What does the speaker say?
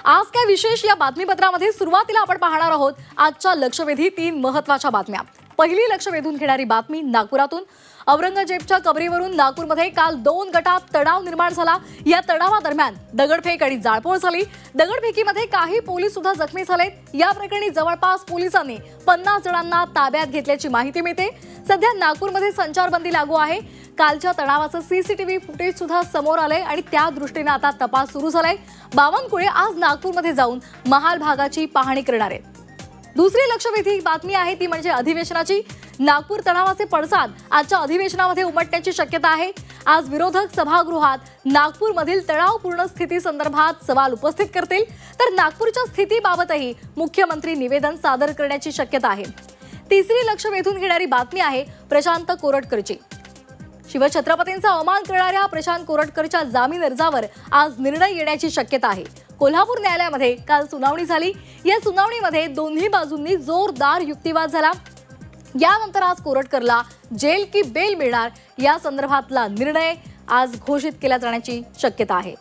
आज काय विशेष या बातमीपत्रामध्ये सुरुवातीला आपण पाहणार आहोत आजच्या लक्षवेधी 3 महत्त्वाच्या बातम्या। पहिली लक्ष वेधून घेणारी बातमी नागपुरातून। औरंगजेबच्या कबरीवरून नागपूरमध्ये काल 2 गटात तणाव निर्माण झाला। या तणावादरम्यान दगडफेक आणि जाळपोळ झाली। दगडफेकीमध्ये काही पोलीस सुद्धा जखमी झालेत। या प्रकरणी जवळपास पोलिसांनी 50 जणांना ताब्यात घेतल्याची माहिती मिळते। सध्या नागपूरमध्ये संचारबंदी लागू आहे। कालच्या तणावाचं सीसीटीव्ही फुटेज सुद्धा समोर आले आणि त्या दृष्टीने आता तपास सुरू झालाय। बावनकुळे आज नागपूरमध्ये जाऊन महाल भागाची पाहणी करणार आहेत। दुसरी लक्षवेधी बातमी आहे ती म्हणजे अधिवेशनाची। नागपूर तणावाचे पडसाद आजच्या अधिवेशनामध्ये उमटण्याची शक्यता आहे। आज विरोधक सभागृहात नागपूरमधील तणावपूर्ण स्थिती संदर्भात सवाल उपस्थित करतील, तर नागपूरच्या स्थितीबाबतही मुख्यमंत्री निवेदन सादर करण्याची शक्यता आहे। तिसरी लक्ष वेधून घेणारी बातमी आहे प्रशांत कोरटकरची। शिवछत्रपतींचा अवमान करणाऱ्या प्रशांत कोरटकरच्या जामीन अर्जावर आज निर्णय येण्याची शक्यता आहे। कोल्हापूर न्यायालयामध्ये काल सुनावणी झाली। या सुनावणीमध्ये दोन्ही बाजूंनी जोरदार युक्तिवाद झाला। यानंतर आज कोरटकरला जेल की बेल मिळणार या संदर्भातला निर्णय आज घोषित केला जाण्याची शक्यता आहे।